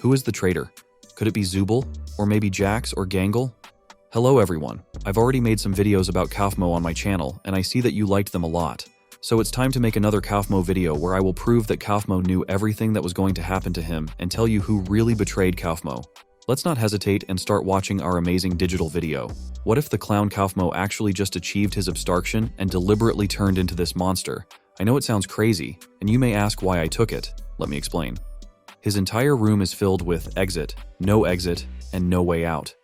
Who is the traitor? Could it be Zubul? Or maybe Jax or Gangle? Hello everyone. I've already made some videos about Kaufmo on my channel, and I see that you liked them a lot. So it's time to make another Kaufmo video where I will prove that Kaufmo knew everything that was going to happen to him and tell you who really betrayed Kaufmo. Let's not hesitate and start watching our amazing digital video. What if the clown Kaufmo actually just achieved his abstraction and deliberately turned into this monster? I know it sounds crazy, and you may ask why I took it. Let me explain. His entire room is filled with exit, and no way out.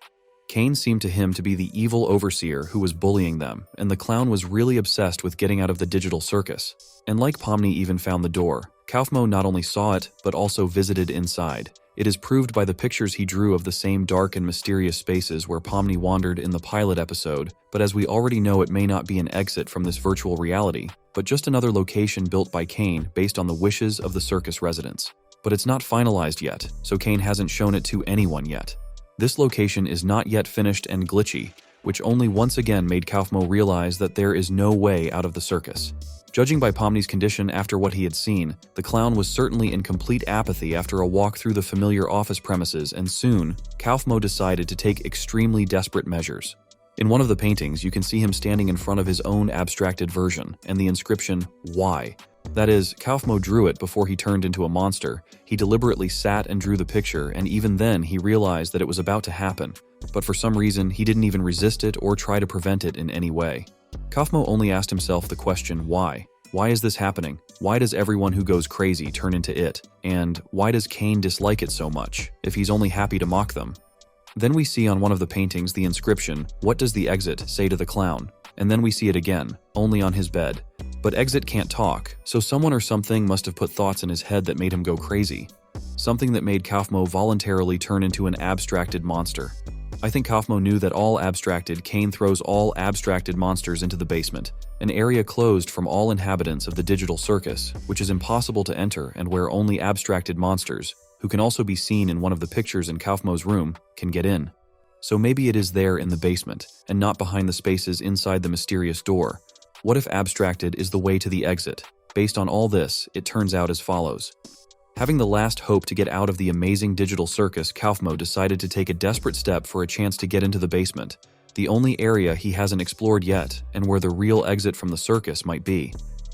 Cain seemed to him to be the evil overseer who was bullying them, and the clown was really obsessed with getting out of the Digital Circus. And like Pomni even found the door, Kaufmo not only saw it, but also visited inside. It is proved by the pictures he drew of the same dark and mysterious spaces where Pomni wandered in the pilot episode, but as we already know, it may not be an exit from this virtual reality, but just another location built by Cain based on the wishes of the circus residents. But it's not finalized yet, so Cain hasn't shown it to anyone yet. This location is not yet finished and glitchy, which only once again made Kaufmo realize that there is no way out of the circus. Judging by Pomni's condition after what he had seen, the clown was certainly in complete apathy after a walk through the familiar office premises, and soon, Kaufmo decided to take extremely desperate measures. In one of the paintings, you can see him standing in front of his own abstracted version, and the inscription, "Why?" That is, Kaufmo drew it before he turned into a monster. He deliberately sat and drew the picture, and even then he realized that it was about to happen. But for some reason, he didn't even resist it or try to prevent it in any way. Kaufmo only asked himself the question, why? Why is this happening? Why does everyone who goes crazy turn into it? And why does Cain dislike it so much, if he's only happy to mock them? Then we see on one of the paintings the inscription, "What does the exit say to the clown?" And then we see it again, only on his bed. But Exit can't talk, so someone or something must have put thoughts in his head that made him go crazy. Something that made Kaufmo voluntarily turn into an abstracted monster. I think Kaufmo knew that all abstracted Cain throws all abstracted monsters into the basement, an area closed from all inhabitants of the Digital Circus, which is impossible to enter and where only abstracted monsters, who can also be seen in one of the pictures in Kaufmo's room, can get in. So maybe it is there in the basement, and not behind the spaces inside the mysterious door. What if abstracted is the way to the exit? Based on all this, it turns out as follows. Having the last hope to get out of the amazing Digital Circus, Kaufmo decided to take a desperate step for a chance to get into the basement, the only area he hasn't explored yet, and where the real exit from the circus might be.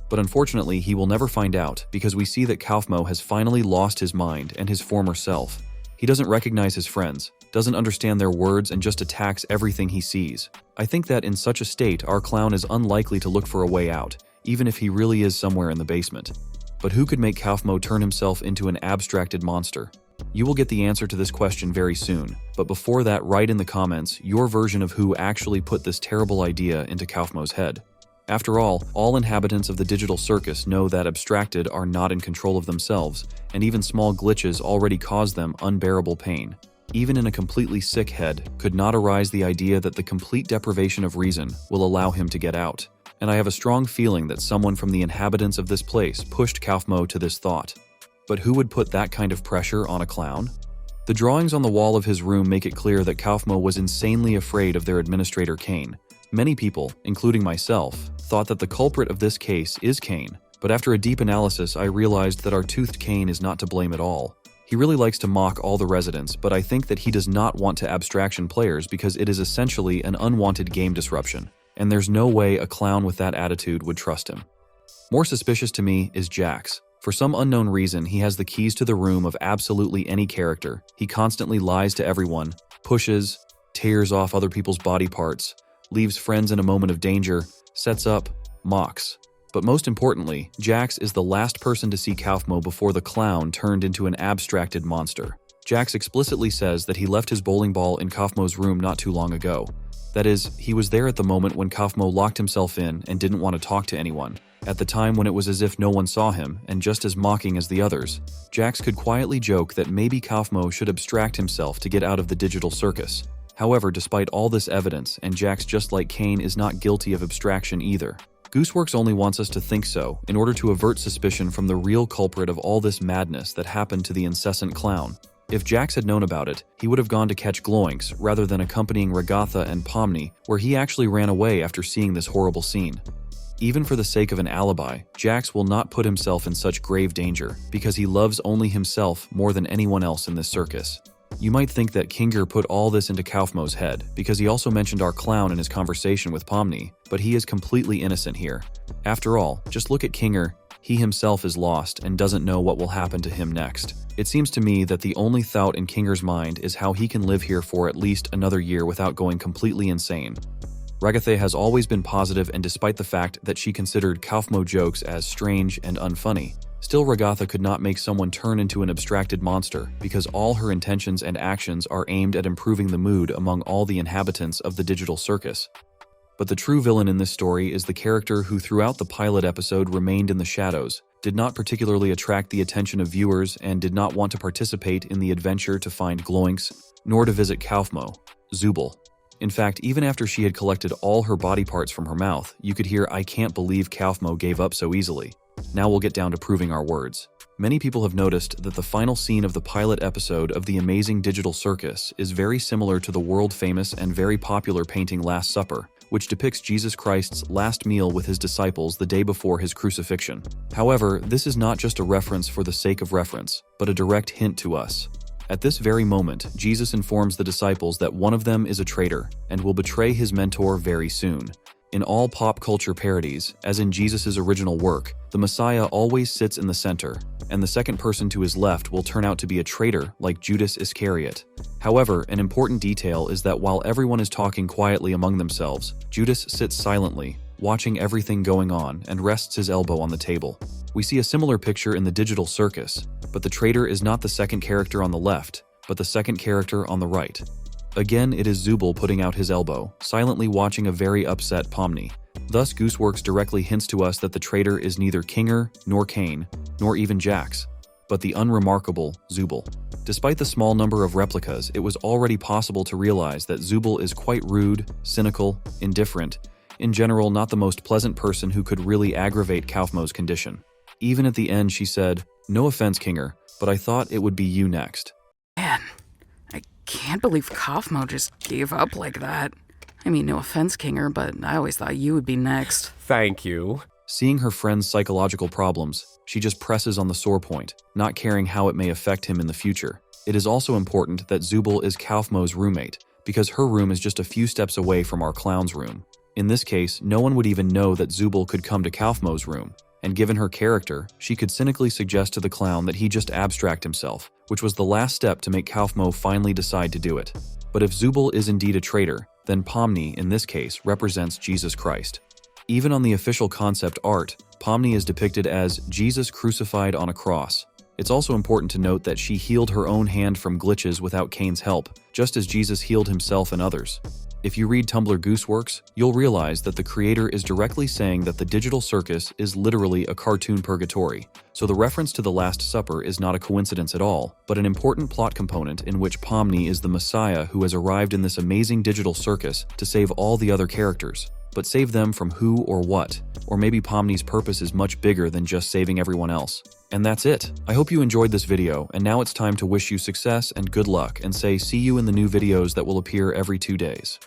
But unfortunately, he will never find out, because we see that Kaufmo has finally lost his mind and his former self. He doesn't recognize his friends, doesn't understand their words, and just attacks everything he sees. I think that in such a state, our clown is unlikely to look for a way out, even if he really is somewhere in the basement. But who could make Kaufmo turn himself into an abstracted monster? You will get the answer to this question very soon, but before that, write in the comments your version of who actually put this terrible idea into Kaufmo's head. After all inhabitants of the Digital Circus know that abstracted are not in control of themselves, and even small glitches already cause them unbearable pain. Even in a completely sick head could not arise the idea that the complete deprivation of reason will allow him to get out. And I have a strong feeling that someone from the inhabitants of this place pushed Kaufmo to this thought. But who would put that kind of pressure on a clown? The drawings on the wall of his room make it clear that Kaufmo was insanely afraid of their administrator Cain. Many people, including myself, thought that the culprit of this case is Cain, but after a deep analysis I realized that our toothed Cain is not to blame at all. He really likes to mock all the residents, but I think that he does not want to abstraction players because it is essentially an unwanted game disruption, and there's no way a clown with that attitude would trust him. More suspicious to me is Jax. For some unknown reason, he has the keys to the room of absolutely any character. He constantly lies to everyone, pushes, tears off other people's body parts, leaves friends in a moment of danger, sets up, mocks. But most importantly, Jax is the last person to see Kaufmo before the clown turned into an abstracted monster. Jax explicitly says that he left his bowling ball in Kaufmo's room not too long ago. That is, he was there at the moment when Kaufmo locked himself in and didn't want to talk to anyone. At the time when it was as if no one saw him, and just as mocking as the others, Jax could quietly joke that maybe Kaufmo should abstract himself to get out of the Digital Circus. However, despite all this evidence, and Jax, just like Cain, is not guilty of abstraction either. Gooseworx only wants us to think so, in order to avert suspicion from the real culprit of all this madness that happened to the incessant clown. If Jax had known about it, he would have gone to catch Gloinks rather than accompanying Regatha and Pomni, where he actually ran away after seeing this horrible scene. Even for the sake of an alibi, Jax will not put himself in such grave danger because he loves only himself more than anyone else in this circus. You might think that Kinger put all this into Kaufmo's head because he also mentioned our clown in his conversation with Pomni, but he is completely innocent here. After all, just look at Kinger. He himself is lost and doesn't know what will happen to him next. It seems to me that the only thought in Kinger's mind is how he can live here for at least another year without going completely insane. Ragathe has always been positive, and despite the fact that she considered Kaufmo jokes as strange and unfunny, still Ragatha could not make someone turn into an abstracted monster because all her intentions and actions are aimed at improving the mood among all the inhabitants of the Digital Circus. But the true villain in this story is the character who throughout the pilot episode remained in the shadows, did not particularly attract the attention of viewers, and did not want to participate in the adventure to find Gloinks, nor to visit Kaufmo, Zubul. In fact, even after she had collected all her body parts from her mouth, you could hear "I can't believe Kaufmo gave up so easily." Now we'll get down to proving our words. Many people have noticed that the final scene of the pilot episode of the amazing Digital Circus is very similar to the world-famous and very popular painting Last Supper, which depicts Jesus Christ's last meal with his disciples the day before his crucifixion. However, this is not just a reference for the sake of reference, but a direct hint to us. At this very moment, Jesus informs the disciples that one of them is a traitor and will betray his mentor very soon. In all pop culture parodies, as in Jesus' original work, the Messiah always sits in the center, and the second person to his left will turn out to be a traitor like Judas Iscariot. However, an important detail is that while everyone is talking quietly among themselves, Judas sits silently, watching everything going on, and rests his elbow on the table. We see a similar picture in the Digital Circus, but the traitor is not the second character on the left, but the second character on the right. Again, it is Zubul putting out his elbow, silently watching a very upset Pomni. Thus, Gooseworx directly hints to us that the traitor is neither Kinger, nor Cain, nor even Jax, but the unremarkable Zubul. Despite the small number of replicas, it was already possible to realize that Zubul is quite rude, cynical, indifferent, in general not the most pleasant person who could really aggravate Kaufmo's condition. Even at the end she said, "No offense, Kinger, but I thought it would be you next." Man, I can't believe Kaufmo just gave up like that. I mean, no offense, Kinger, but I always thought you would be next. Thank you. Seeing her friend's psychological problems, she just presses on the sore point, not caring how it may affect him in the future. It is also important that Zubul is Kaufmo's roommate, because her room is just a few steps away from our clown's room. In this case, no one would even know that Zubul could come to Kaufmo's room, and given her character, she could cynically suggest to the clown that he just abstract himself, which was the last step to make Kaufmo finally decide to do it. But if Zubul is indeed a traitor, then Pomni, in this case, represents Jesus Christ. Even on the official concept art, Pomni is depicted as Jesus crucified on a cross. It's also important to note that she healed her own hand from glitches without Cain's help, just as Jesus healed himself and others. If you read Tumblr Gooseworx, you'll realize that the creator is directly saying that the Digital Circus is literally a cartoon purgatory, so the reference to the Last Supper is not a coincidence at all, but an important plot component in which Pomni is the Messiah who has arrived in this amazing Digital Circus to save all the other characters. But save them from who or what? Or maybe Pomni's purpose is much bigger than just saving everyone else. And that's it. I hope you enjoyed this video, and now it's time to wish you success and good luck and say see you in the new videos that will appear every 2 days.